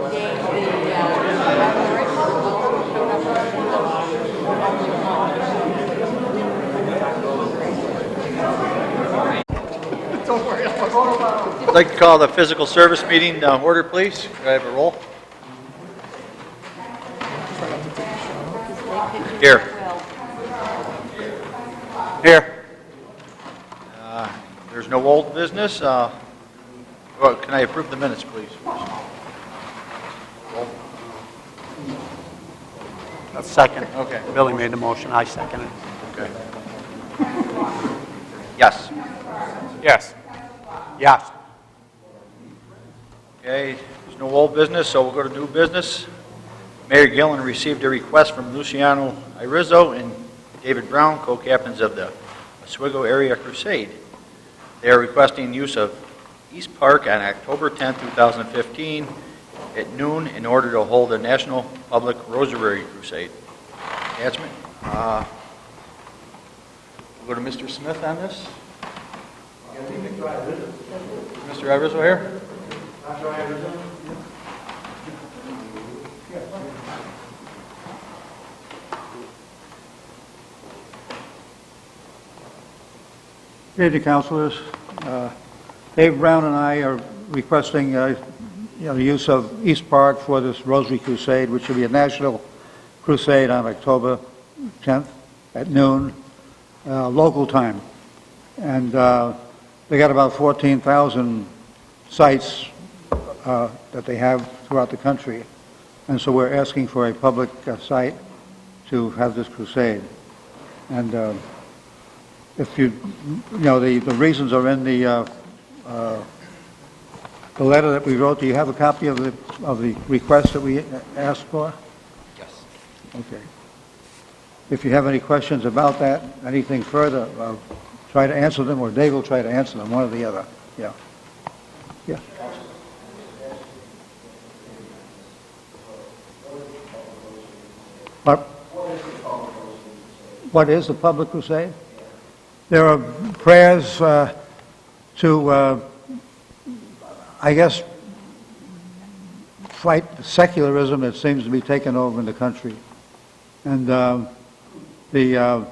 I'd like to call the physical service meeting order, please. Could I have a roll? Here. Here. There's no old business. Well, can I approve the minutes, please? Roll. A second. Okay. Billy made the motion, I second it. Okay. Yes. Yes. Yes. Okay, there's no old business, so we'll go to new business. Mayor Gillen received a request from Luciano Irizzo and David Brown, co-captains of the Oswego Area Crusade. They are requesting use of East Park on October 10, 2015 at noon in order to hold a National Public Rosary Crusade. Attachment. We'll go to Mr. Smith on this. Mr. Irizzo here? Good evening, councilors. Dave Brown and I are requesting the use of East Park for this Rosary Crusade, which will be a national crusade on October 10th at noon, local time. And they got about 14,000 sites that they have throughout the country. And so we're asking for a public site to have this crusade. And if the reasons are in the letter that we wrote. Do you have a copy of the request that we asked for? Yes. Okay. If you have any questions about that, anything further, try to answer them, or Dave will try to answer them, one or the other. Yeah. Yeah. What is the public crusade? There are prayers to, I guess, fight secularism that seems to be taking over in the country. And the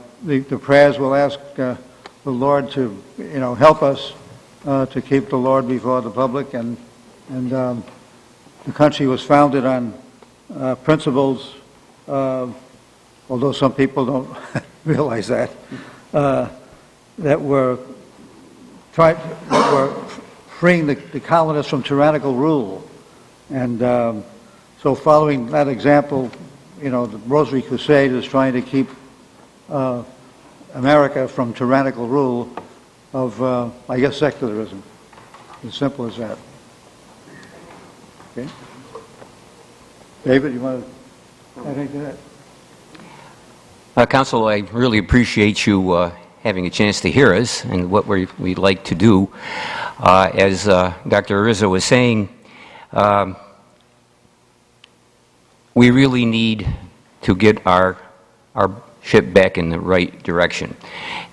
prayers will ask the Lord to, help us to keep the Lord before the public. And the country was founded on principles, although some people don't realize that, that were freeing the colonists from tyrannical rule. And so following that example, the Rosary Crusade is trying to keep America from tyrannical rule of, I guess, secularism. As simple as that. Okay? David, you want to add anything to that? Council, I really appreciate you having a chance to hear us and what we'd like to do. As Dr. Irizzo was saying, we really need to get our ship back in the right direction.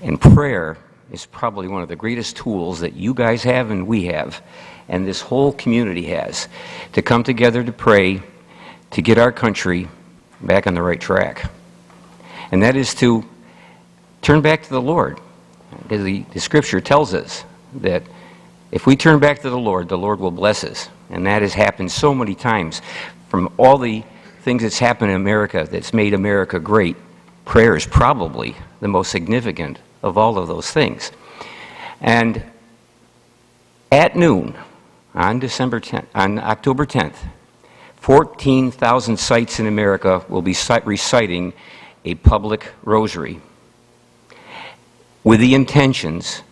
And prayer is probably one of the greatest tools that you guys have and we have, and this whole community has, to come together to pray to get our country back on the right track. And that is to turn back to the Lord. Because the Scripture tells us that if we turn back to the Lord will bless us. And that has happened so many times. From all the things that's happened in America that's made America great, prayer is probably the most significant of all of those things. And at noon on October 10th, 14,000 sites in America will be reciting a public rosary with the intentions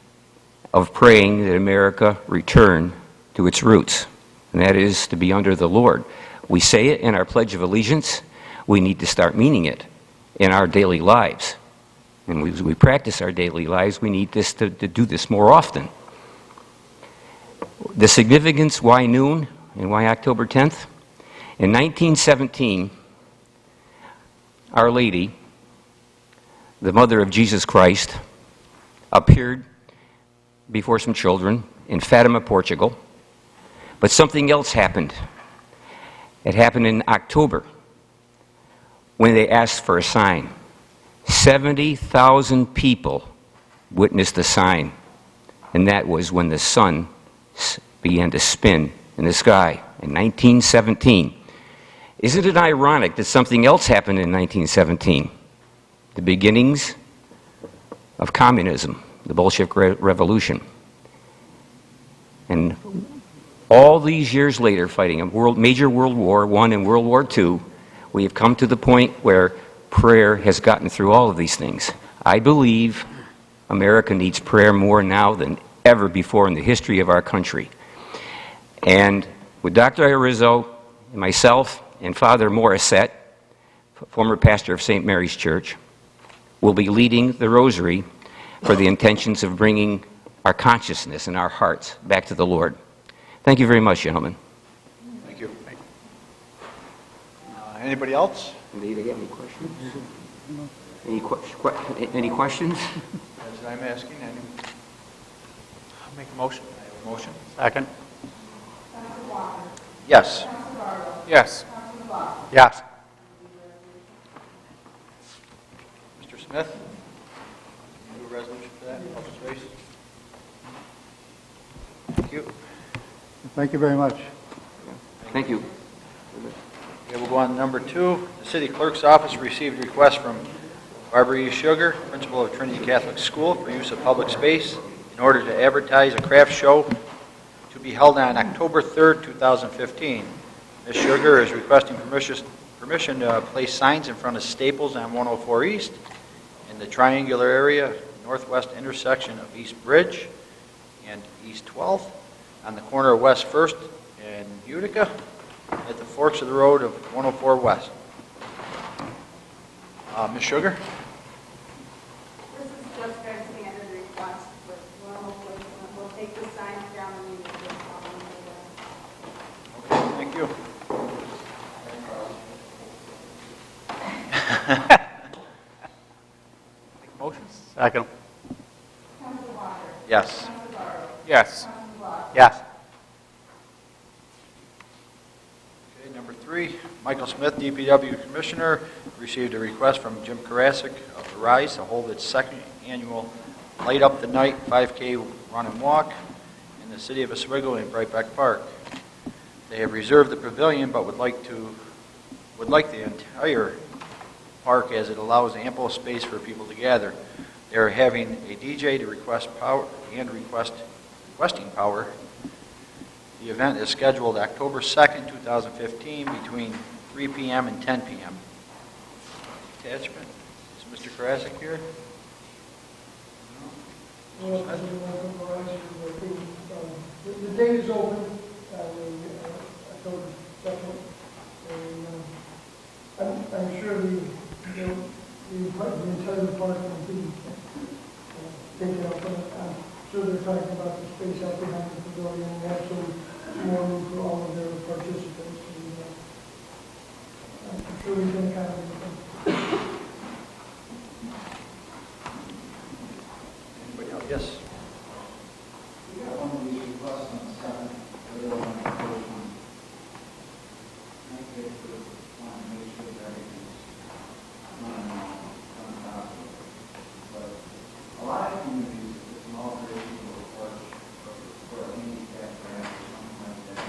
of praying that America return to its roots, and that is to be under the Lord. We say it in our Pledge of Allegiance. We need to start meaning it in our daily lives. And as we practice our daily lives, we need to do this more often. The significance, why noon and why October 10th? In 1917, Our Lady, the mother of Jesus Christ, appeared before some children in Fatima, Portugal. But something else happened. It happened in October when they asked for a sign. 70,000 people witnessed the sign, and that was when the sun began to spin in the sky in 1917. Isn't it ironic that something else happened in 1917? The beginnings of communism, the Bolshevik Revolution. And all these years later, fighting a major World War I and World War II, we have come to the point where prayer has gotten through all of these things. I believe America needs prayer more now than ever before in the history of our country. And with Dr. Irizzo and myself and Father Morissette, former pastor of St. Mary's Church, will be leading the rosary for the intentions of bringing our consciousness and our hearts back to the Lord. Thank you very much, gentlemen. Thank you. Anybody else? Do you have any questions? Any questions? As I'm asking, I'll make a motion. motion? Second. Yes. Yes. Yes. Mr. Smith? Do a resolution for that, open space? Thank you. Thank you very much. Thank you. Okay, we'll go on to number 2. The city clerk's office received a request from Barbara E. Sugar, principal of Trinity Catholic School, for use of public space in order to advertise a craft show to be held on October 3rd, 2015. Ms. Sugar is requesting permission to place signs in front of Staples on 104 East in the triangular area, northwest intersection of East Bridge and East 12th, on the corner of West 1st and Utica, at the forks of the road of 104 West. Ms. Sugar? This is just their standard request with normal placement. We'll take the signs down and use this one. Okay, thank you. Make a motion. Second. Yes. Yes. Yes. Okay, number 3, Michael Smith, DPW Commissioner, received a request from Jim Karasik of Arise to hold its second annual Light Up the Night 5K run and walk in the city of Oswego in Brightback Park. They have reserved the pavilion, but would like the entire park, as it allows ample space for people to gather. They are having a DJ to requesting power. The event is scheduled October 2nd, 2015, between 3 p.m. and 10 p.m. Attachment. Is Mr. Karasik here? Well, the date is open, October 2nd, and I'm sure the entire department will be taken up, I'm sure they're talking about the space out behind the pavilion, and absolutely more room for all of their participants, and I'm sure we can accommodate them. Anybody else? Yes. We got one of these requests on the 7th, the other one on the 1st one. I think we want to make sure that everything's on top of it. But a lot of communities, it's an alteration of a porch for a handicap ramp or something like that.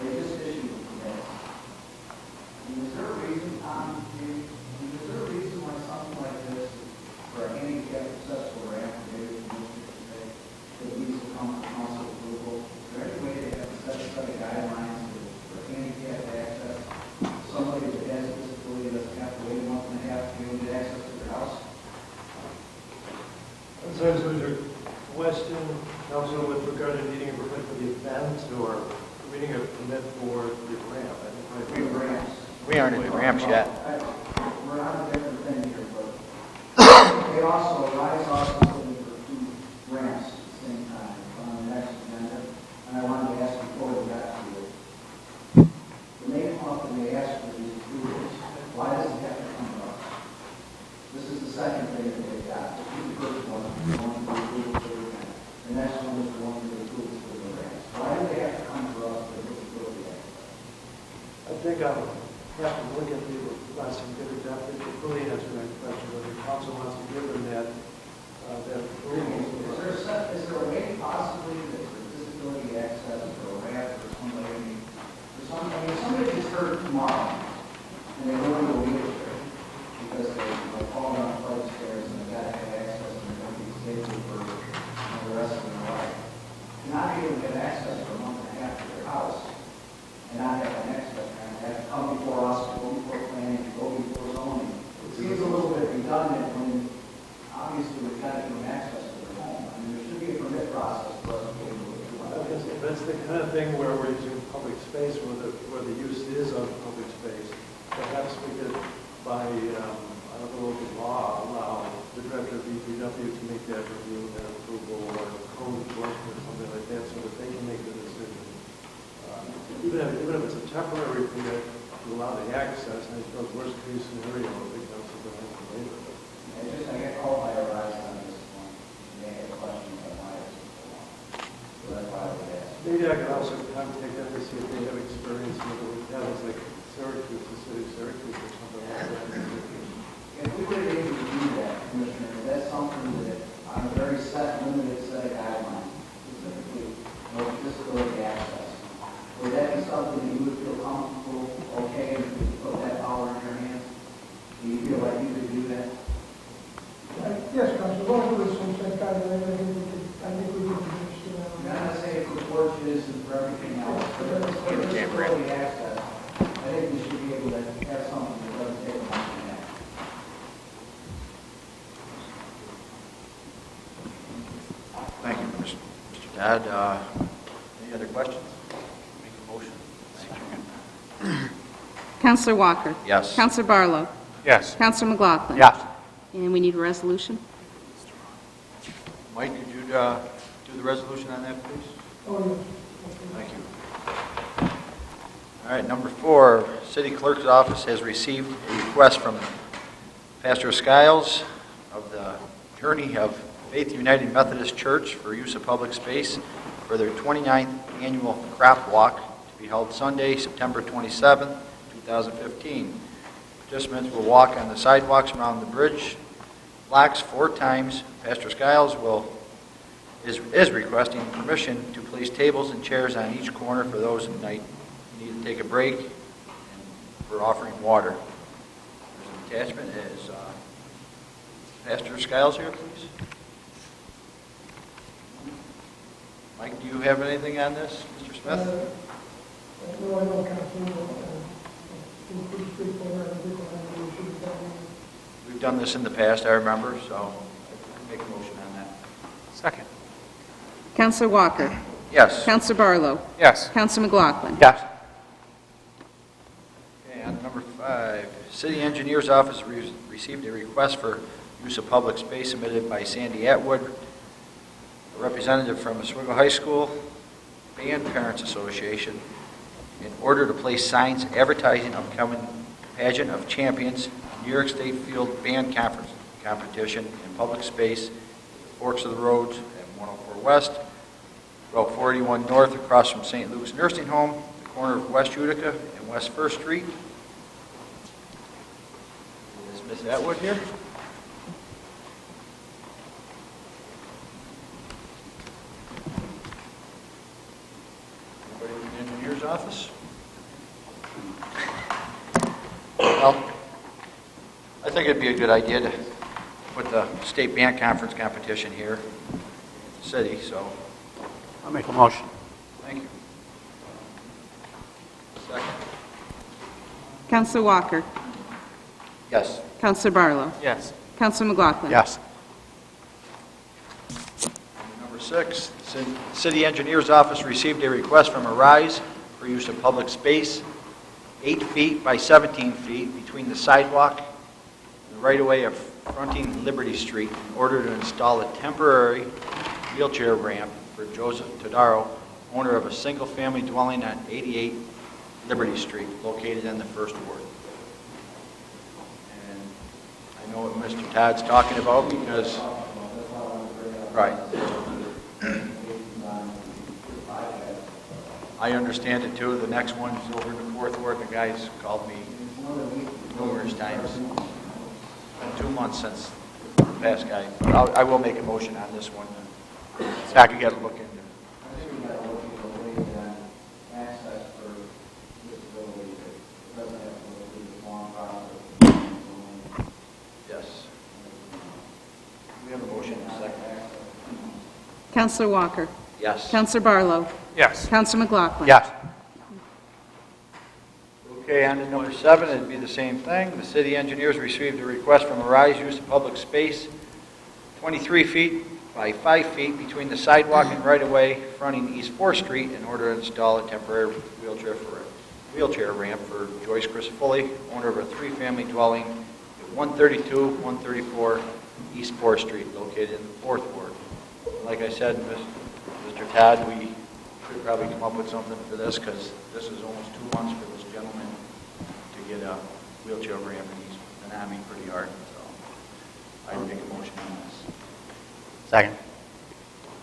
They just issue permits. And is there a reason, is there a reason why something like this, for a handicap accessible ramp, maybe the district say, that needs to come to council approval? Is there any way they have to set a set of guidelines for handicap access? Somebody that has a disability doesn't have to wait a month and a half to be able to get access to their house? So is there a question, also with regard to needing a permit for the event or needing a permit for the ramp? I think might be Ramps. We aren't in the ramps yet. We're on a different thing here, but they also, Rise also looking for 2 ramps at the same time on the next agenda, and I wanted to ask before we got to it. When they come up and they ask for these approvals, why does it have to come to us? This is the second thing that they've got. The first one, they want to do approvals for the event. The next one is the one for the approvals for the ramps. Why do they have to come to us for disability access? I think I'll have to look at the request and get it done. It really answers that question, whether the council wants to give them that approval. Is there a way possibly that for disability access for a ramp or somebody, if somebody gets hurt tomorrow and they go into a wheelchair because they fall down flight stairs and they got to have access and they're going to be disabled for the rest of their life, to not be able to get access for a month and a half to their house and not have an access and have to come before us, go before planning, go before zoning. It seems a little bit redundant when obviously we've got to give them access to their home. I mean, there should be a permit process for us to be able to do that. That's the kind of thing where we're using public space, where the use is of public space. Perhaps we could, by a local law, allow the director of DPW to make that review and approval, or code enforcement, or something like that, so that they can make the decision. Even if it's a temporary permit to allow the access, and I suppose worst case scenario, the council will have to waive it. I get called by a rise on this one, and they have questions on why it's so long. So that's why I would ask. Maybe I could also contact them to see if they have experience with towns like Syracuse, the city of Syracuse, or something like that. If we were able to do that, Commissioner, that's something that on a very set, limited set of guidelines, specifically no disability access, would that be something that you would feel comfortable, okay, if you put that power in your hands? Do you feel like you could do that? Yes, Council, long as there's some set guideline, I think we could finish it out. I'm not gonna say for porches and for everything else, but if it's for disability access, I think we should be able to have something that doesn't take a month and a half. Thank you, Mr. Todd. Any other questions? Make a motion. Thank you. Counselor Walker? Yes. Counselor Barlow? Yes. Counselor McLaughlin? Yes. And we need a resolution? Mike, could you do the resolution on that, please? Oh, Thank you. All right, number 4, City Clerk's Office has received a request from Pastor Skiles of the Journey of Faith United Methodist Church for use of public space for their 29th annual crop walk to be held Sunday, September 27th, 2015. Participants will walk on the sidewalks around the bridge blocks 4 times. Pastor Skiles is requesting permission to place tables and chairs on each corner for those who might need to take a break and for offering water. There's an attachment. Is Pastor Skiles here, please? Mike, do you have anything on this, Mr. Smith? no, I know, Council, pretty straightforward, I think we should have done. We've done this in the past, I remember, so I can make a motion on that. Second. Counselor Walker? Yes. Counselor Barlow? Yes. Counselor McLaughlin? Yes. Okay, on to number 5. City Engineer's Office received a request for use of public space submitted by Sandy Atwood, a representative from Oswego High School Band Parents Association, in order to place signs advertising upcoming Pageant of Champions New York State Field Band Conference competition in public space, forks of the roads at 104 West, Route 481 North across from St. Luke's Nursing Home, the corner of West Utica and West First Street. Is Ms. Atwood here? Anybody in the engineer's office? Well, I think it'd be a good idea to put the state band conference competition here in the city, so I'll make a motion. thank you. Second. Counselor Walker? Yes. Counselor Barlow? Yes. Counselor McLaughlin? Yes. Number 6, City Engineer's Office received a request from Arise for use of public space 8 feet by 17 feet between the sidewalk and the right-of-way of fronting Liberty Street in order to install a temporary wheelchair ramp for Joseph Todaro, owner of a single-family dwelling on 88 Liberty Street, located in the First Ward. And I know what Mr. Todd's talking about because, right. I understand it too. The next one's over in the Fourth Ward. The guys called me numerous times. It's been 2 months since the past guy. But I will make a motion on this one. Zach, you got to look into it. I think we got to look at a way that access for disability that doesn't have to go through the long process. Yes. We have a motion in a second. Counselor Walker? Yes. Counselor Barlow? Yes. Counselor McLaughlin? Yes. Okay, on to number 7, it'd be the same thing. The city engineers received a request from Arise Use of Public Space, 23 feet by 5 feet between the sidewalk and right-of-way fronting East 4th Street in order to install a temporary wheelchair ramp for Joyce Crisafulli, owner of a 3-family dwelling at 132, 134 East 4th Street, located in the 4th Ward. Like I said, Mr. Todd, we should probably come up with something for this, because this is almost 2 months for this gentleman to get a wheelchair ramp, and he's been on me pretty hard, so I'd make a motion on this. Second.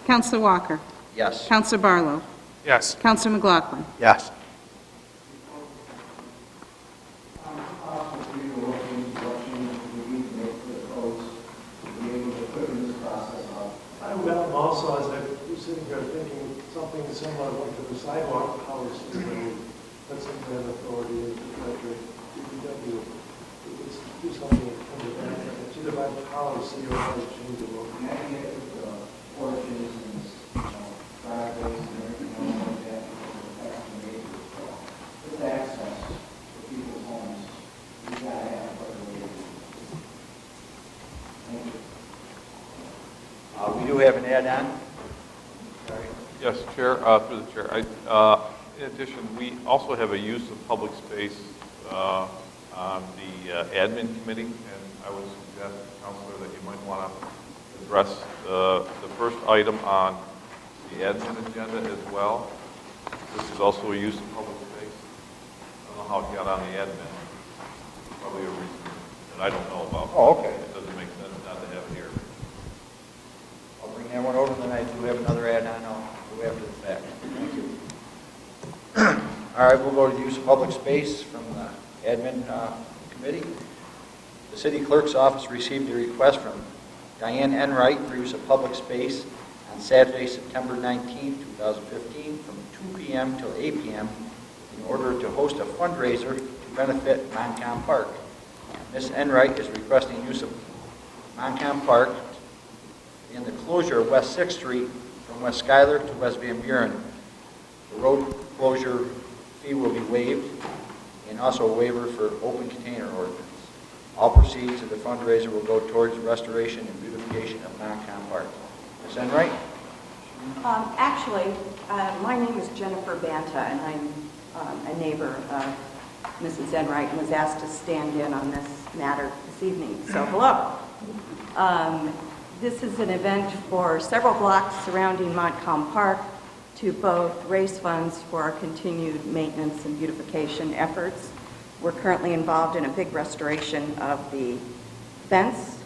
Counselor Walker? Yes. Counselor Barlow? Yes. Counselor McLaughlin? Yes. Possible for you to look into what changes we need to make to the codes to be able to quicken this process up. I would also, as I was sitting here thinking, something similar like to the sidewalk power system, put some kind of authority into the DPW. Let's do something in the back, it's either by policy or by change of law. And I can get with the porches and, driveways and everything else like that, that's the major. With access to people's homes, we gotta have a better way to do it. Thank you. We do have an add-on. Sorry. Yes, Chair, through the Chair. In addition, we also have a use of public space on the admin committee, and I would suggest, Counselor, that you might want to address the first item on the admin agenda as well. This is also a use of public space. I don't know how it got on the admin. Probably a reason that I don't know about. Oh, okay. It doesn't make sense not to have it here. I'll bring that one over, and then I do have another add-on I'll do after the fact. Thank you. All right, we'll go to the use of public space from the admin committee. The city clerk's office received a request from Diane Enright for use of public space on Saturday, September 19, 2015, from 2 p.m. till 8 p.m. in order to host a fundraiser to benefit Moncom Park. Ms. Enright is requesting use of Moncom Park in the closure of West 6th Street from West Schuyler to West Van Buren. The road closure fee will be waived, and also a waiver for open container ordinance. All proceeds of the fundraiser will go towards the restoration and beautification of Moncom Park. Ms. Enright? Actually, my name is Jennifer Banta, and I'm a neighbor of Mrs. Enright, and was asked to stand in on this matter this evening. So, hello. This is an event for several blocks surrounding Montcalm Park to both raise funds for our continued maintenance and beautification efforts. We're currently involved in a big restoration of the fence,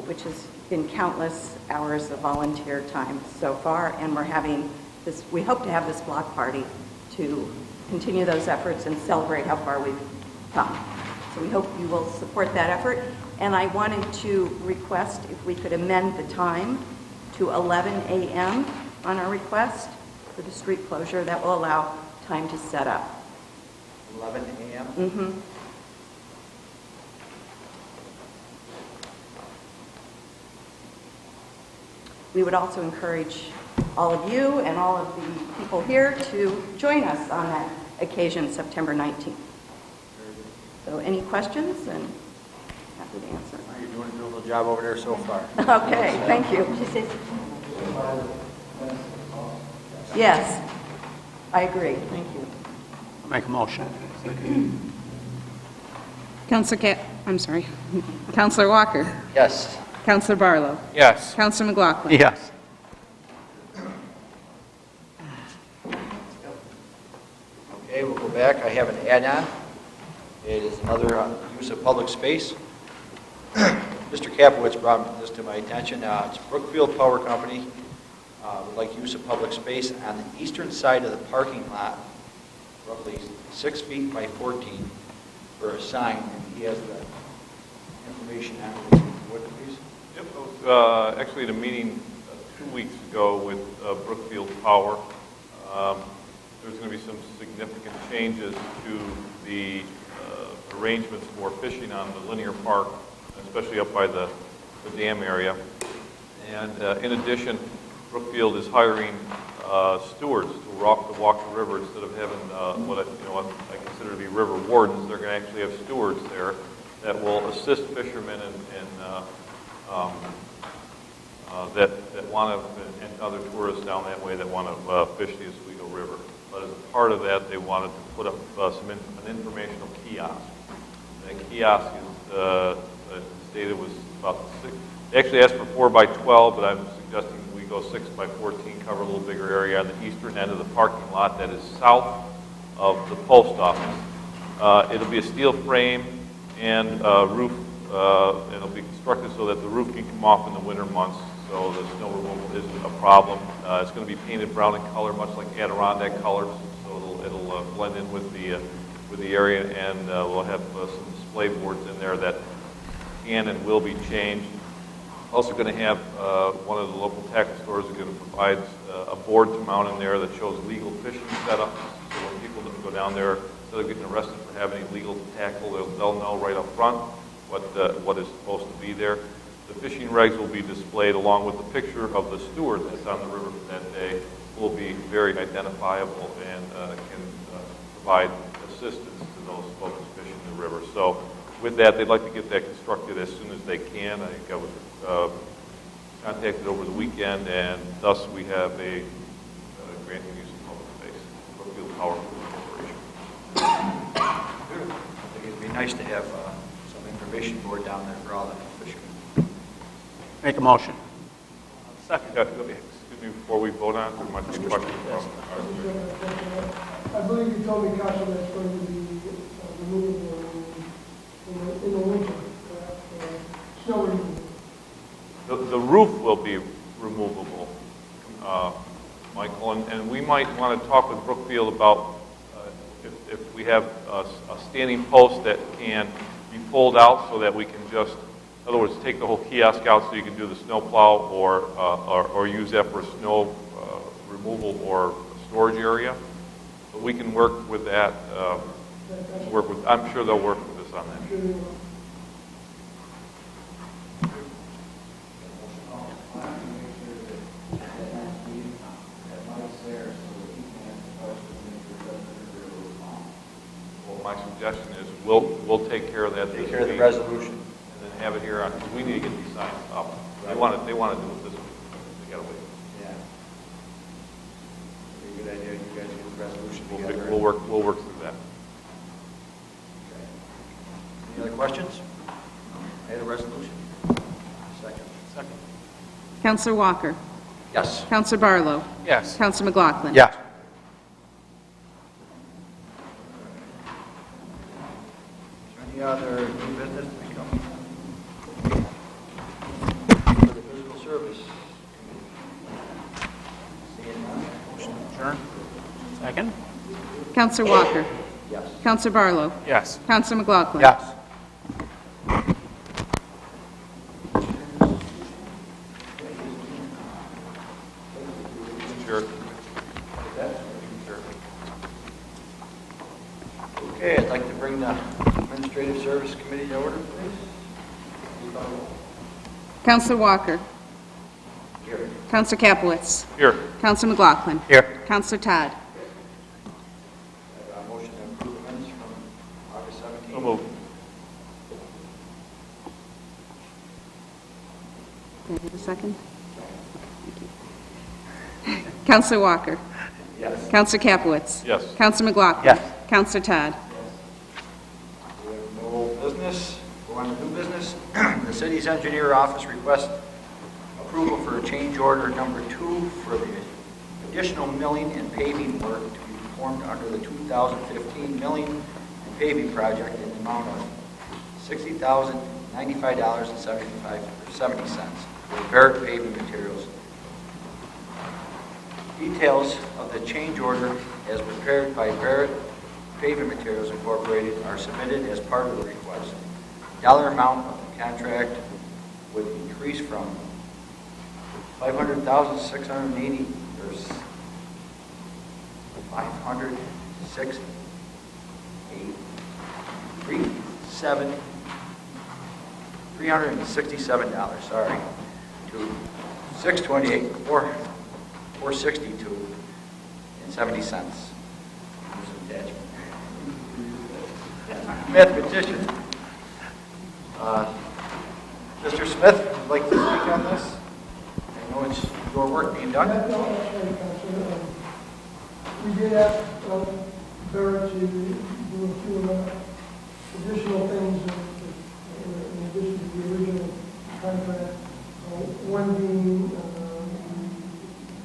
which has been countless hours of volunteer time so far, and we're having this, we hope to have this block party to continue those efforts and celebrate how far we've come. So we hope you will support that effort. And I wanted to request if we could amend the time to 11 a.m. on our request for the street closure. That will allow time to set up. 11 a.m.? Mm-hmm. We would also encourage all of you and all of the people here to join us on that occasion, September 19th. So any questions? And happy to answer. You're doing a beautiful job over there so far. Okay, thank you. Yes, I agree. Thank you. I'll make a motion. Counselor Walker? Yes. Counselor Barlow? Yes. Counselor McLaughlin? Yes. Okay, we'll go back. I have an add-on. It is another use of public space. Mr. Kapowitz brought this to my attention. It's Brookfield Power Company would like use of public space on the eastern side of the parking lot roughly 6 feet by 14 for a sign, and he has the information on it. What, please? Yep, I was actually at a meeting 2 weeks ago with Brookfield Power. There's going to be some significant changes to the arrangements for fishing on the linear park, especially up by the dam area. And in addition, Brookfield is hiring stewards to walk the river instead of having what I consider to be river wardens. They're going to actually have stewards there that will assist fishermen that want to, and other tourists down that way that want to fish the Oswego River. But as a part of that, they wanted to put up an informational kiosk. That kiosk is stated was about 6. They actually asked for 4 by 12, but I'm suggesting we go 6 by 14, cover a little bigger area on the eastern end of the parking lot that is south of the post office. It'll be a steel frame and roof. It'll be constructed so that the roof can come off in the winter months, so the snow removal isn't a problem. It's going to be painted brown in color, much like Adirondack colors, so it'll blend in with the area, and we'll have some display boards in there that can and will be changed. Also going to have one of the local tackle stores is going to provide a board to mount in there that shows legal fishing setups. So when people go down there, instead of getting arrested for having illegal tackle, they'll know right up front what is supposed to be there. The fishing regs will be displayed along with the picture of the steward that's on the river for that day. Will be very identifiable and can provide assistance to those folks fishing the river. So with that, they'd like to get that constructed as soon as they can. I think I was contacted over the weekend, and thus we have a granting use of public space, Brookfield Power Corporation. I think it'd be nice to have some information board down there for all the fishermen. Make a motion. Second. Excuse me, before we vote on it, there might be a question from I believe you told me, Council, that's going to be removable in the winter, snow removal. The roof will be removable, Michael, and we might want to talk with Brookfield about if we have a standing post that can be pulled out so that we can just, in other words, take the whole kiosk out so you can do the snow plow or use that for snow removal or storage area. But we can work with that. I'm sure they'll work with us on that. Well, my suggestion is we'll take care of that. Take care of the resolution. And then have it here on, because we need to get these signs up. They want to do it this week. They got to wait. Yeah. It'd be a good idea. You guys get the resolution together. We'll work through that. Okay. Any other questions? Any other resolution? Second. Counselor Walker? Yes. Counselor Barlow? Yes. Counselor McLaughlin? Yes. Any other new business to be coming? For the physical service? Seeing none, motion to adjourn? Second? Counselor Walker? Yes. Counselor Barlow? Yes. Counselor McLaughlin? Yes. Sure. Okay, I'd like to bring the Administrative Service Committee to order, please. Counselor Walker? Here. Counselor Capelitz? Here. Counselor McLaughlin? Here. Counselor Todd? I have a motion to approve the minutes from August 17th. So moved. Can I have a second? Thank you. Counselor Walker? Yes. Counselor Capelitz? Yes. Counselor McLaughlin? Yes. Counselor Todd? We have no old business. Go on to new business. The city's engineer office requests approval for change order number 2 for the additional milling and paving work to be performed under the 2015 milling and paving project in the amount of $60,095.70 for Barrett Paving Materials. Details of the change order as prepared by Barrett Paving Materials Incorporated are submitted as part of the request. Dollar amount of the contract would increase from 500,680 or 506 $367, sorry, to 628, 462 and 70 cents. There's an attachment. Mathematician. Mr. Smith, would like to speak on this? I know it's your work being done. No, that's right, Counselor. We did ask Barrett to do a few additional things in addition to the original contract. One being, we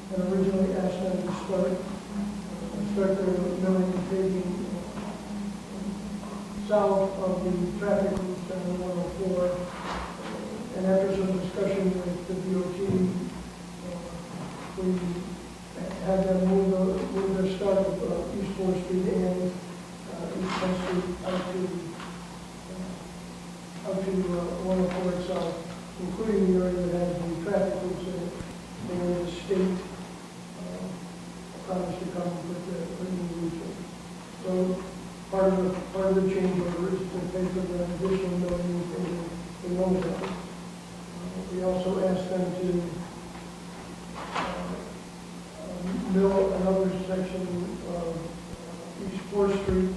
had originally asked them to start their milling and paving south of the traffic route down 104. And after some discussion with the DOT, we had them move their start of East 4th Street and East 10th Street out to 104 itself, including the area that has the traffic routes in it. And the state promised to come with the new routes in. So part of the change order is to pay for the additional million in those areas. We also asked them to mill another section of East 4th Street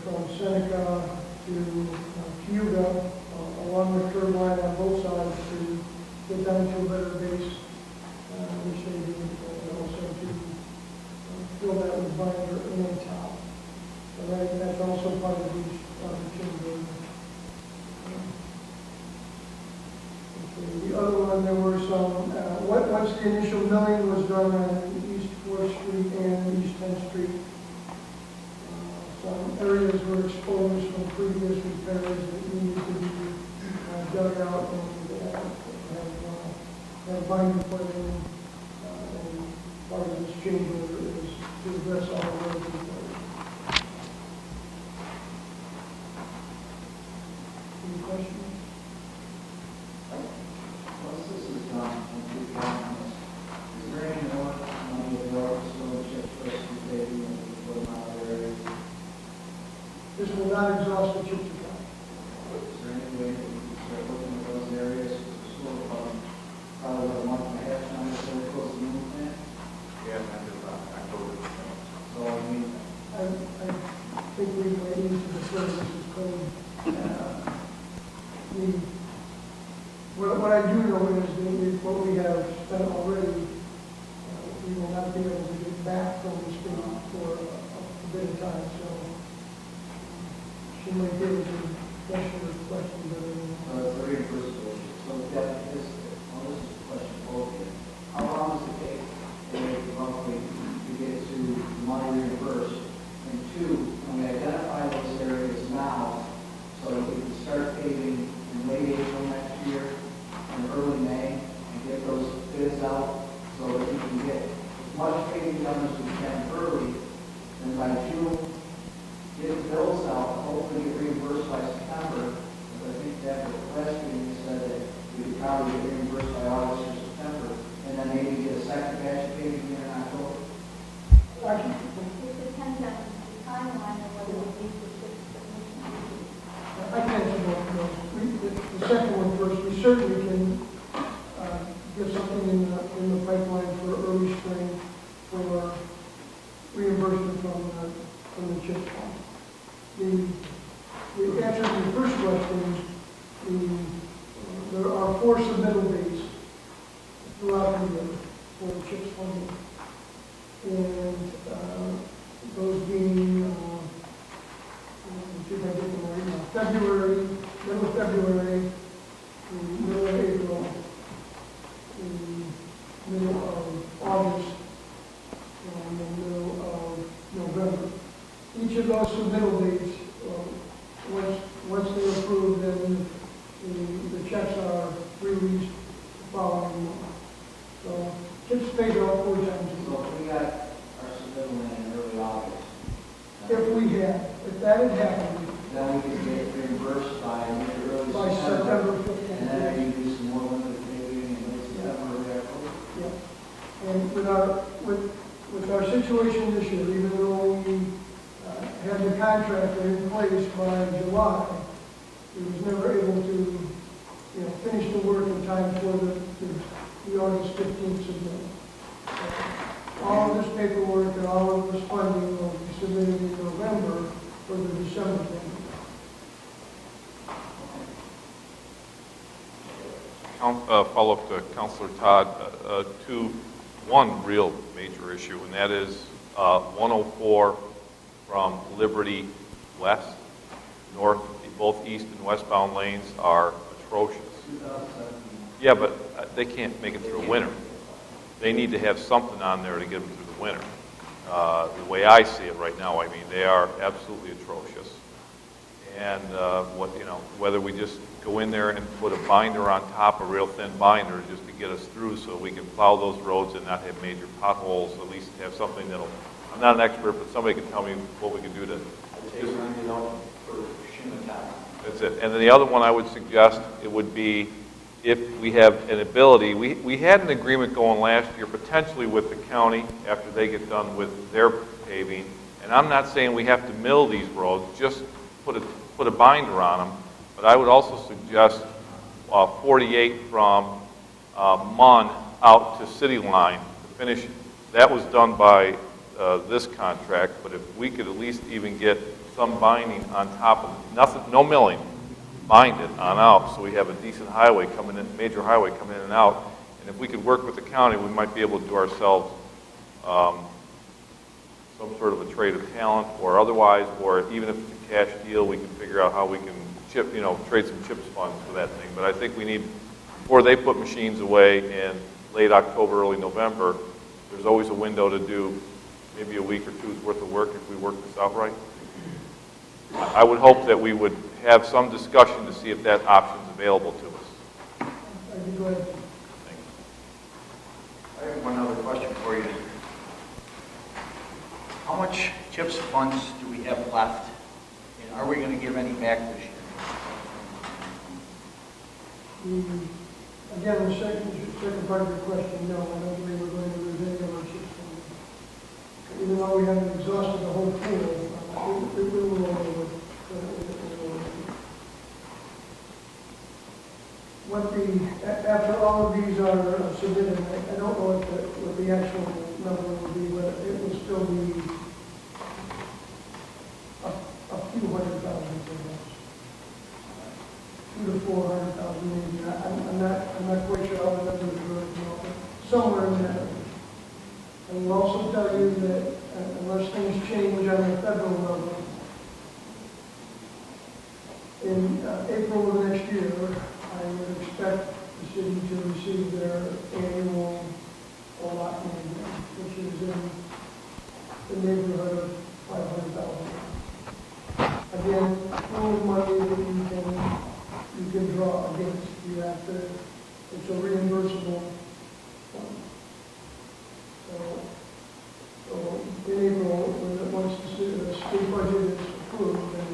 from Seneca to Cayuga along the curb line on both sides to get down to a better base, which they did, also to fill that with binder and tile. So that's also part of the change order. The other one, there were some, once the initial milling was done on East 4th Street and East 10th Street, some areas were exposed from previous repairs that needed to be dug out and have binder put in. And part of this change order is to address all of those repairs. Any questions? Once this is done, and we've gotten this, is there any more money available for the chip for us to pay and put them out of areas? This will not exhaust the chip supply. Is there any way that we can start looking at those areas? Probably about a month and a half time before we close the new plant? Yeah, end of October. So, I mean, I think we may need to defer this is code. What I do know is that what we have spent already, we will not be able to get back from the state for a bit of time, so she might be able to answer your questions. it's a reimbursable. So that is, well, this is a question for both of you. How long does it take roughly to get to money reimbursed? And two, when we identify those areas now, so that we can start paving in late April next year and early May and get those bids out so that we can get as much paving done as we can early, and by June, get bills out, hopefully get reimbursed by September. But I think that the last meeting you said that we could probably get reimbursed by August or September, and then maybe get a second batch of paving in October. It depends on the timeline of whether we need to fix the mission. I can answer both of those. The second one first, we certainly can get something in the pipeline for early spring for reimbursement from the CHIPS fund. The answer to the first question is there are 4 submittal dates throughout the year for the CHIPS funding. And those being, see if I get them right now, February, middle of February, the middle of April, the middle of August, and the middle of November. Each of those submittal dates, once they're approved, then the checks are released the following month. So CHIPS pays out 4 times a So year. if we got our submittal in early August. If then we could get reimbursed by maybe early By September 15th. And then you do some more limited paving in late September or whatever. Yeah. And with our situation this year, even though we had the contractor in place by July, he was never able to, finish the work in time for the August 15th submittal. All of this paperwork and all of this funding will be submitted in November for the December payment. Follow-up to Councilor Todd, one real major issue, and that is 104 from Liberty West, north, both east and westbound lanes are atrocious. Yeah, but they can't make it through winter. They need to have something on there to get them through the winter. The way I see it right now, I mean, they are absolutely atrocious. And whether we just go in there and put a binder on top, a real thin binder, just to get us through so we can plow those roads and not have major potholes, at least have something that'll, I'm not an expert, but somebody can tell me what we can do to. That's it. And then the other one I would suggest, it would be if we have an ability, we had an agreement going last year potentially with the county after they get done with their paving. And I'm not saying we have to mill these roads, just put a binder on them. But I would also suggest 48 from Munn out to City Line to finish. That was done by this contract, but if we could at least even get some binding on top of nothing, no milling, bind it on out so we have a decent highway coming in, major highway coming in and out. And if we could work with the county, we might be able to do ourselves some sort of a trade of talent or otherwise, or even if it's a cash deal, we can figure out how we can trade some CHIPS funds for that thing. But I think we need, before they put machines away in late October, early November, there's always a window to do maybe a week or two's worth of work if we work this out right. I would hope that we would have some discussion to see if that option is available to us. I'd be glad to. I have one other question for you. How much CHIPS funds do we have left? And are we going to give any back this year? Again, the second part of your question, no, I don't believe we're going to lose any of our CHIPS funding. Even though we haven't exhausted the whole pool, we will roll over. After all of these are submitted, I don't know what the actual number will be, but it will still be a few $100,000 perhaps. 200,000 to 400,000 maybe. I'm not quite sure how the numbers are going to come out, but somewhere in that range. And we'll also tell you that unless things change on the federal level, in April of next year, I would expect the city to receive their annual allotment again, which is in the neighborhood of $500,000. Again, full of money that you can draw against. You have to, it's a reimbursable fund. So in April, once the state budget is approved, then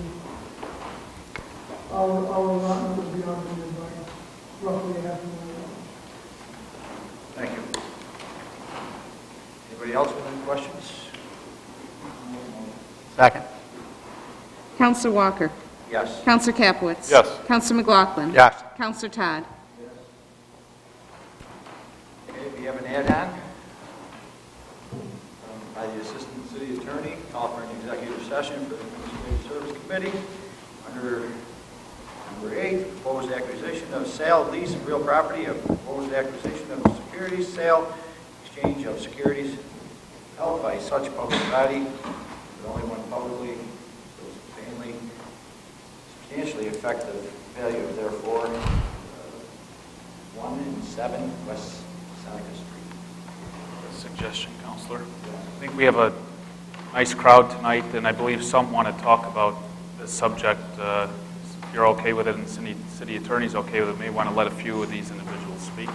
our allotment will be augmented by roughly $500,000. Thank you. Anybody else with any questions? Second. Counselor Walker. Yes. Counselor Capelitz. Yes. Counselor McLaughlin. Yes. Counselor Todd. Okay, we have an add-on by the Assistant City Attorney, call for an executive session for the Administrative Service Committee under number 8, proposed acquisition of sale, lease of real property, of proposed acquisition of securities, sale, exchange of securities held by such public body, the only one publicly, so substantially effective value of therefore 1 and 7 West Seneca Street. Suggestion, Counselor. I think we have a nice crowd tonight, and I believe some want to talk about this subject. If you're okay with it and the city attorney's okay with it, may want to let a few of these individuals speak. Be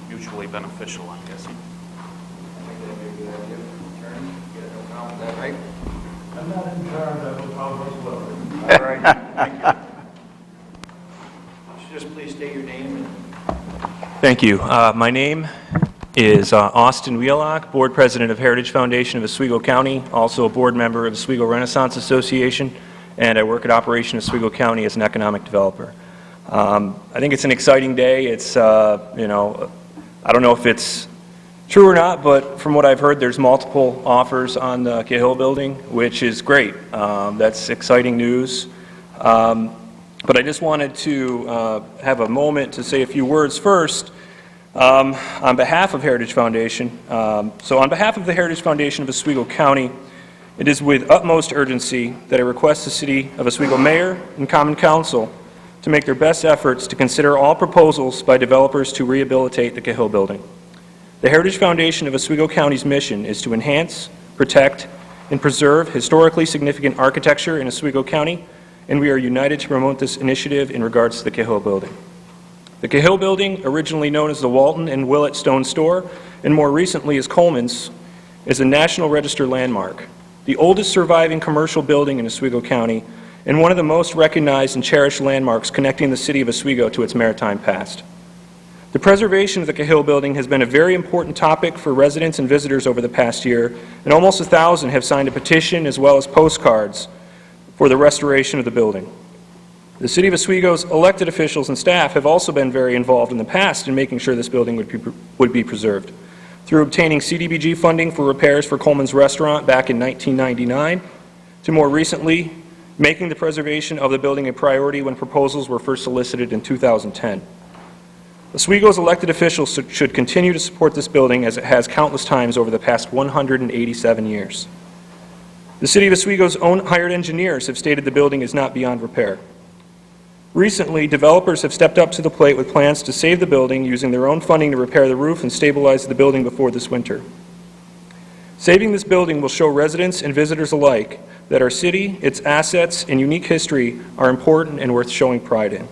mutually beneficial, I'm guessing. I think that'd be a good idea. Attorney, you got no problem with that, right? I'm not in charge of the problem whatsoever. All right. Thank you. My name is Austin Wheelock, Board President of Heritage Foundation of Oswego County, also a board member of Oswego Renaissance Association, and I work at Operation Oswego County as an economic developer. I think it's an exciting day. It's, you know, I don't know if it's true or not, but from what I've heard, there's multiple offers on the Cahill building, which is great. That's exciting news. But I just wanted to have a moment to say a few words first on behalf of Heritage Foundation. So on behalf of the Heritage Foundation of Oswego County, it is with utmost urgency that I request the City of Oswego Mayor and Common Council to make their best efforts to consider all proposals by developers to rehabilitate the Cahill building. The Heritage Foundation of Oswego County's mission is to enhance, protect, and preserve historically significant architecture in Oswego County, and we are united to promote this initiative in regards to the Cahill building. The Cahill building, originally known as the Walton and Willett Stone Store, and more recently as Coleman's, is a National Register landmark, the oldest surviving commercial building in Oswego County, and one of the most recognized and cherished landmarks connecting the city of Oswego to its maritime past. The preservation of the Cahill building has been a very important topic for residents and visitors over the past year, and almost 1,000 have signed a petition as well as postcards for the restoration of the building. The City of Oswego's elected officials and staff have also been very involved in the past in making sure this building would be preserved, through obtaining CDBG funding for repairs for Coleman's Restaurant back in 1999, to more recently making the preservation of the building a priority when proposals were first solicited in 2010. Oswego's elected officials should continue to support this building as it has countless times over the past 187 years. The City of Oswego's own hired engineers have stated the building is not beyond repair. Recently, developers have stepped up to the plate with plans to save the building using their own funding to repair the roof and stabilize the building before this winter. Saving this building will show residents and visitors alike that our city, its assets, and unique history are important and worth showing pride in.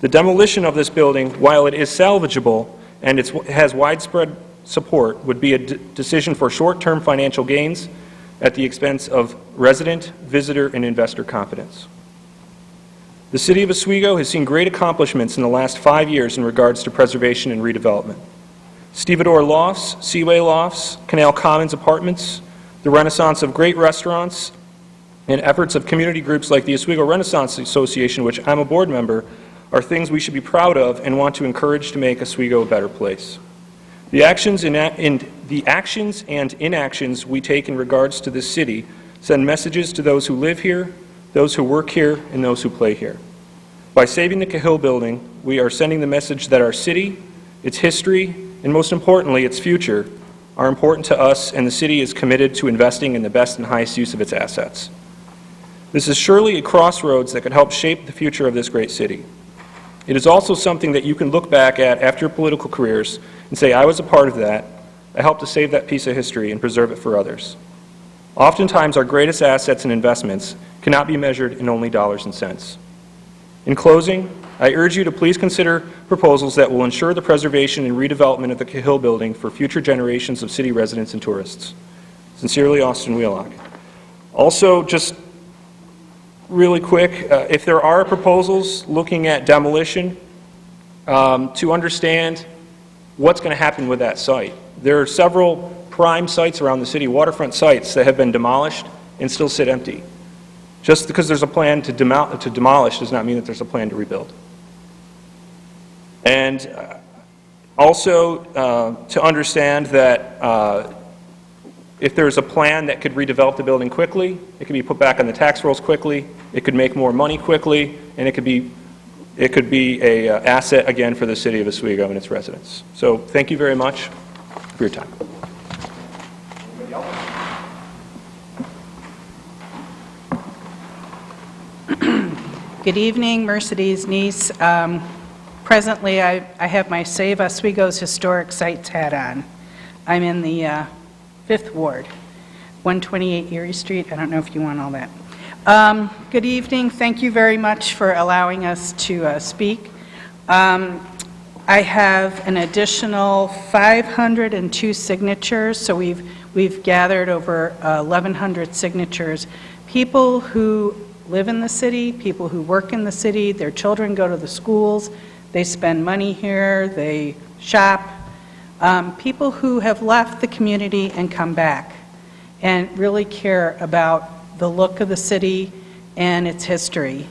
The demolition of this building, while it is salvageable and it has widespread support, would be a decision for short-term financial gains at the expense of resident, visitor, and investor confidence. The City of Oswego has seen great accomplishments in the last 5 years in regards to preservation and redevelopment. Stevedore Lofts, Seaway Lofts, Canal Commons Apartments, the renaissance of great restaurants, and efforts of community groups like the Oswego Renaissance Association, which I'm a board member, are things we should be proud of and want to encourage to make Oswego a better place. The actions and inactions we take in regards to this city send messages to those who live here, those who work here, and those who play here. By saving the Cahill building, we are sending the message that our city, its history, and most importantly, its future, are important to us, and the city is committed to investing in the best and highest use of its assets. This is surely a crossroads that could help shape the future of this great city. It is also something that you can look back at after your political careers and say, I was a part of that, I helped to save that piece of history and preserve it for others. Oftentimes, our greatest assets and investments cannot be measured in only dollars and cents. In closing, I urge you to please consider proposals that will ensure the preservation and redevelopment of the Cahill building for future generations of city residents and tourists. Sincerely, Austin Wheelock. Also, just really quick, if there are proposals looking at demolition, to understand what's going to happen with that site. There are several prime sites around the city, waterfront sites, that have been demolished and still sit empty. Just because there's a plan to demolish does not mean that there's a plan to rebuild. And also to understand that if there's a plan that could redevelop the building quickly, it could be put back on the tax rolls quickly, it could make more money quickly, and it could be a asset again for the city of Oswego and its residents. So thank you very much for your time. Anybody else? Good evening, Mercedes Neese. Presently, I have my Save Oswego's Historic Sites hat on. I'm in the 5th Ward, 128 Erie Street. I don't know if you want all that. Good evening. Thank you very much for allowing us to speak. I have an additional 502 signatures, so we've gathered over 1,100 signatures. People who live in the city, people who work in the city, their children go to the schools, They spend money here, they shop. People who have left the community and come back and really care about the look of the city and its history.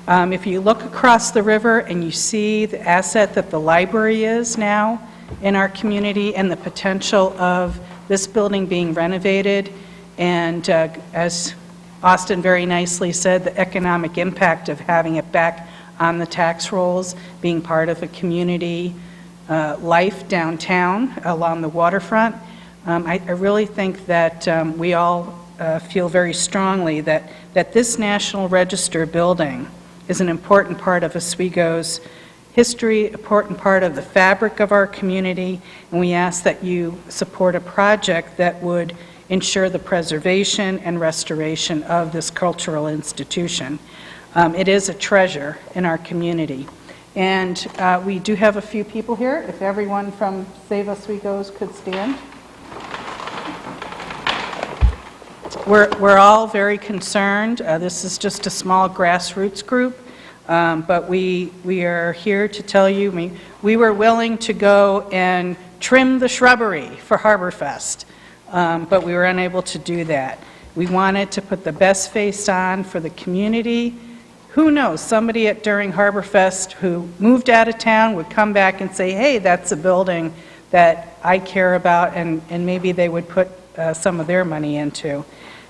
If you look across the river and you see the asset that the library is now in our community and the potential of this building being renovated, and as Austin very nicely said, the economic impact of having it back on the tax rolls, being part of a community life downtown along the waterfront, I really think that we all feel very strongly that this National Register building is an important part of Oswego's history, important part of the fabric of our community, and we ask that you support a project that would ensure the preservation and restoration of this cultural institution. It is a treasure in our community. And we do have a few people here. If everyone from Save Oswego's could stand. We're all very concerned. This is just a small grassroots group, but we are here to tell you we were willing to go and trim the shrubbery for Harborfest, but we were unable to do that. We wanted to put the best face on for the community. Who knows, somebody during Harborfest who moved out of town would come back and say, hey, that's a building that I care about, and maybe they would put some of their money into.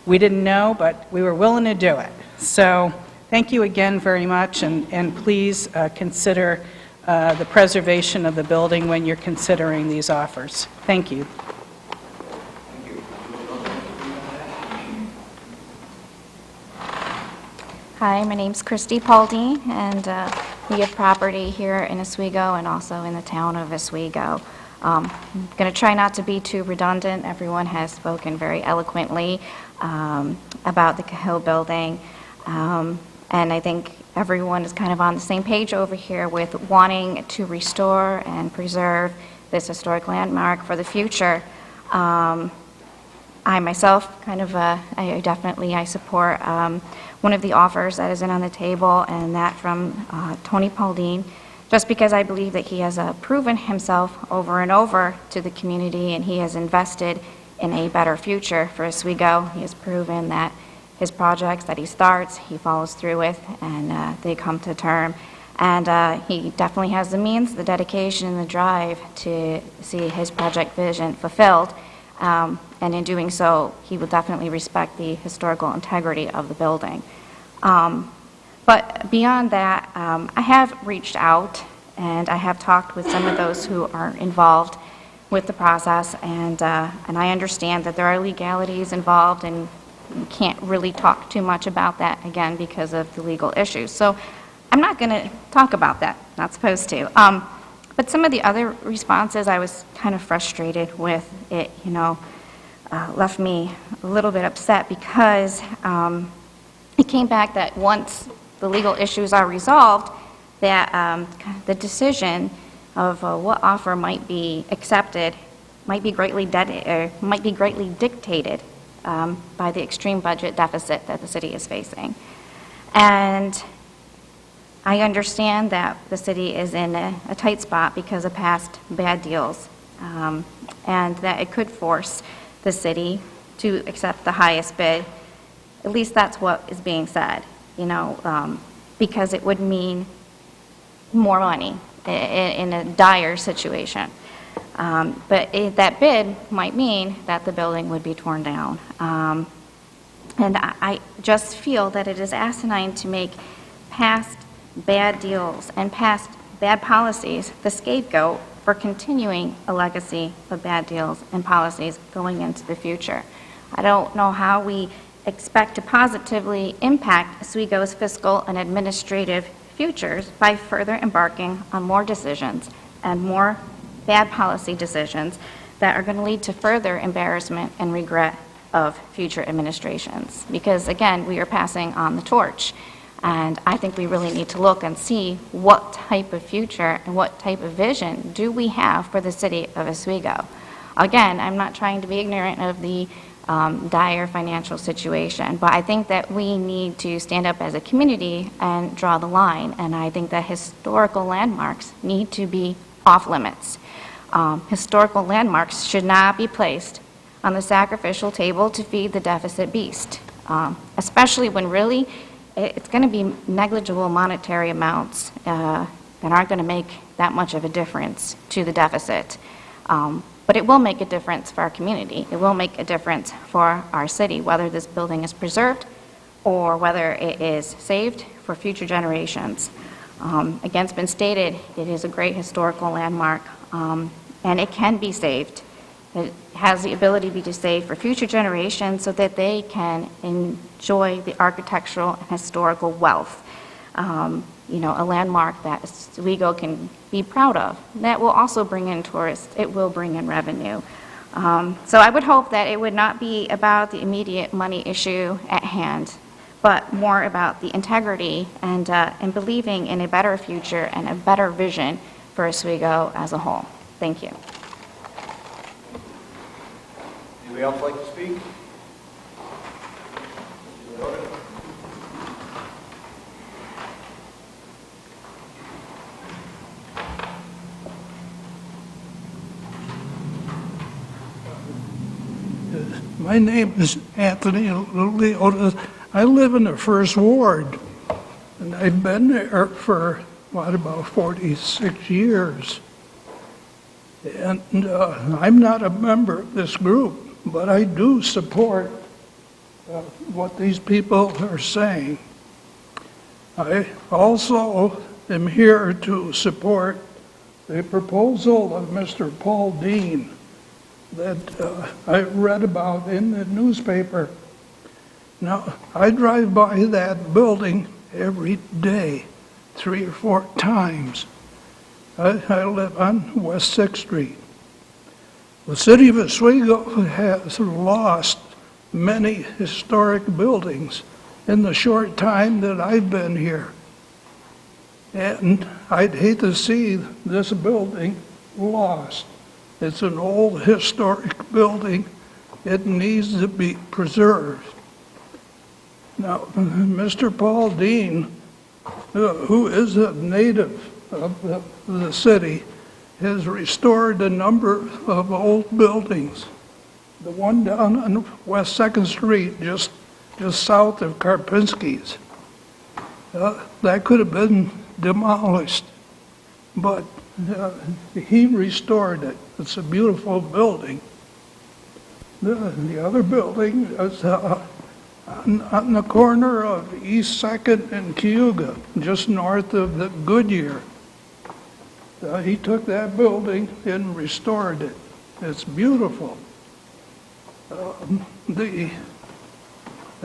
We didn't know, but we were willing to do it. So thank you again very much, and please consider the preservation of the building when you're considering these offers. Thank you. Hi, my name's Christy Paulding, and we have property here in Oswego and also in the town of Oswego. I'm going to try not to be too redundant. Everyone has spoken very eloquently about the Cahill building, and I think everyone is kind of on the same page over here with wanting to restore and preserve this historic landmark for the future. I myself I support one of the offers that is in on the table, and that from Tony Paulding, just because I believe that he has proven himself over and over to the community, and he has invested in a better future for Oswego. He has proven that his projects that he starts, he follows through with, and they come to term. And he definitely has the means, the dedication, and the drive to see his project vision fulfilled. And in doing so, he will definitely respect the historical integrity of the building. But beyond that, I have reached out, and I have talked with some of those who are involved with the process, and I understand that there are legalities involved, and we can't really talk too much about that, again, because of the legal issues. So I'm not going to talk about that, not supposed to. But some of the other responses, I was kind of frustrated with it, left me a little bit upset, because it came back that once the legal issues are resolved, that the decision of what offer might be accepted might be greatly dictated by the extreme budget deficit that the city is facing. And I understand that the city is in a tight spot because of past bad deals, and that it could force the city to accept the highest bid. At least that's what is being said, because it would mean more money in a dire situation. But that bid might mean that the building would be torn down. And I just feel that it is asinine to make past bad deals and past bad policies the scapegoat for continuing a legacy of bad deals and policies going into the future. I don't know how we expect to positively impact Oswego's fiscal and administrative futures by further embarking on more decisions and more bad policy decisions that are going to lead to further embarrassment and regret of future administrations. Because again, we are passing on the torch. And I think we really need to look and see what type of future and what type of vision do we have for the city of Oswego. Again, I'm not trying to be ignorant of the dire financial situation. But I think that we need to stand up as a community and draw the line, and I think that historical landmarks need to be off limits. Historical landmarks should not be placed on the sacrificial table to feed the deficit beast, especially when really it's going to be negligible monetary amounts that aren't going to make that much of a difference to the deficit. But it will make a difference for our community. It will make a difference for our city, whether this building is preserved or whether it is saved for future generations. Again, it's been stated, it is a great historical landmark, and it can be saved. It has the ability to be saved for future generations so that they can enjoy the architectural and historical wealth. A landmark that Oswego can be proud of. That will also bring in tourists. It will bring in revenue. So I would hope that it would not be about the immediate money issue at hand, but more about the integrity and believing in a better future and a better vision for Oswego as a whole. Thank you. Anybody else like to speak? My name is Anthony Leota. I live in the First Ward, and I've been there for, about 46 years. And I'm not a member of this group, but I do support what these people are saying. I also am here to support the proposal of Mr. Paul Dean that I read about in the newspaper. Now, I drive by that building every day, 3 or 4 times. I live on West 6th Street. The city of Oswego has lost many historic buildings in the short time that I've been here. And I'd hate to see this building lost. It's an old historic building. It needs to be preserved. Now, Mr. Paul Dean, who is a native of the city, has restored a number of old buildings. The one down on West 2nd Street, just south of Karpinski's, that could have been demolished, but he restored it. It's a beautiful building. The other building is on the corner of East 2nd and Cayuga, just north of the Goodyear. He took that building and restored it. It's beautiful. The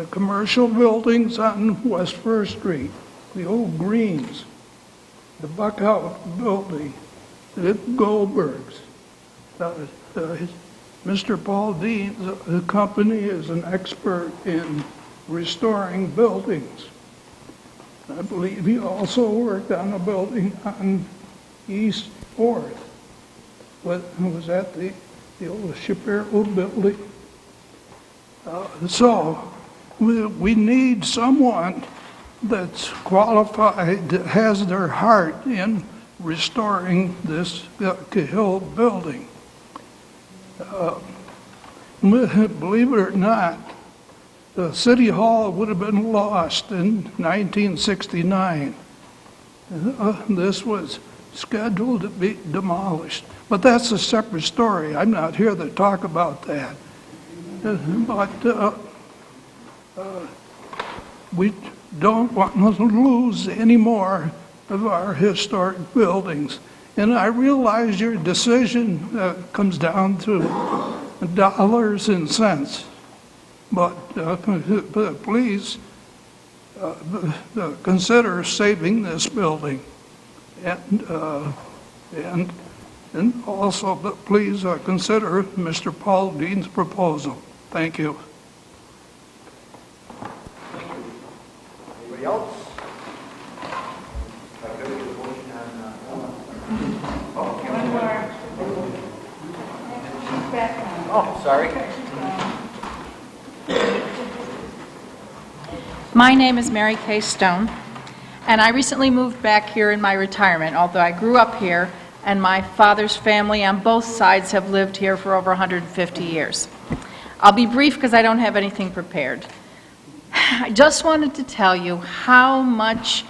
commercial buildings on West 1st Street, the old Greens, the Buckhouse building, the Goldbergs. Mr. Paul Dean's company is an expert in restoring buildings. I believe he also worked on a building on East 4th. Was that the old Shapiro building? So we need someone that's qualified, that has their heart in restoring this Cahill building. Believe it or not, the City Hall would have been lost in 1969. This was scheduled to be demolished. But that's a separate story. I'm not here to talk about that. But we don't want to lose any more of our historic buildings. And I realize your decision comes down to dollars and cents. But please consider saving this building. And also, please consider Mr. Paul Dean's proposal. Thank you. Anybody else? Oh, sorry. My name is Mary Kay Stone, and I recently moved back here in my retirement, although I grew up here, and my father's family on both sides have lived here for over 150 years. I'll be brief because I don't have anything prepared. I just wanted to tell you how much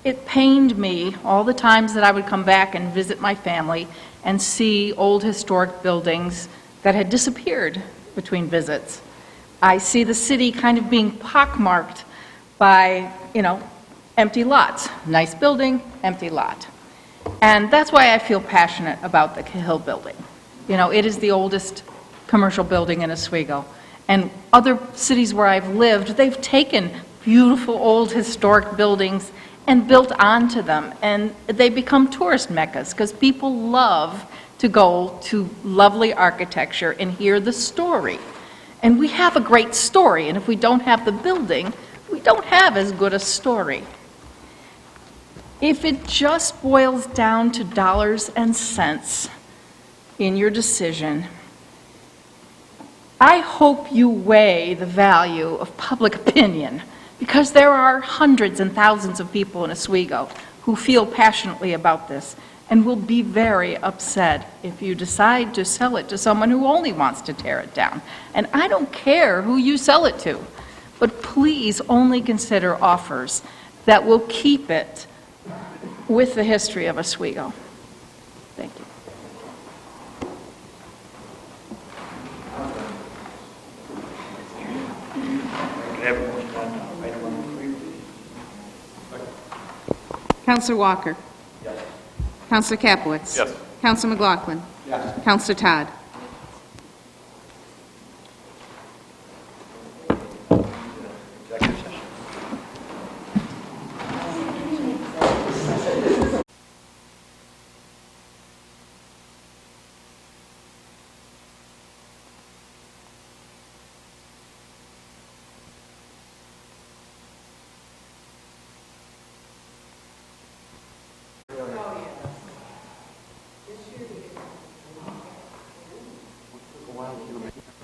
it pained me all the times that I would come back and visit my family and see old historic buildings that had disappeared between visits. I see the city kind of being pockmarked by, empty lots. Nice building, empty lot. And that's why I feel passionate about the Cahill building. It is the oldest commercial building in Oswego. And other cities where I've lived, they've taken beautiful old historic buildings and built onto them. And they become tourist meccas because people love to go to lovely architecture and hear the story. And we have a great story, and if we don't have the building, we don't have as good a story. If it just boils down to dollars and cents in your decision, I hope you weigh the value of public opinion, because there are hundreds and thousands of people in Oswego who feel passionately about this and will be very upset if you decide to sell it to someone who only wants to tear it down. And I don't care who you sell it to, but please only consider offers that will keep it with the history of Oswego. Thank you. Counselor Walker? Yes. Counselor Capelitz? Yes. Counselor McLaughlin? Yes. Counselor Todd?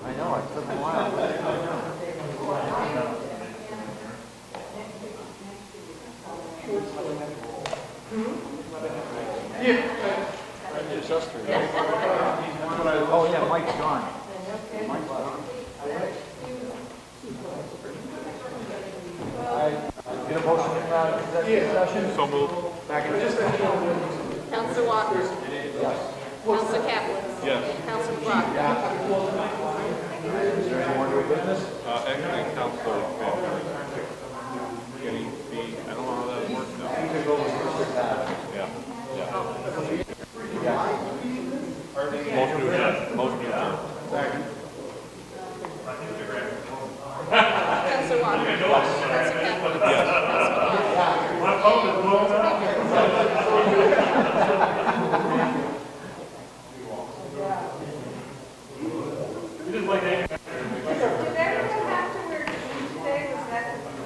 I know, it took a while. Oh, yeah, Mike's gone. Mike's gone. Get a motion in executive session? So moved. Back in Counselor Walker? Yes. Counselor Capelitz? Yes. Counselor McLaughlin? Is there any more new business? Actually, Counselor getting me, I don't know how that works now. You can go with Mr. Todd. Yeah. Motion to adjourn. Motion to adjourn. Second. Counselor Walker? Counselor Capelitz? You just like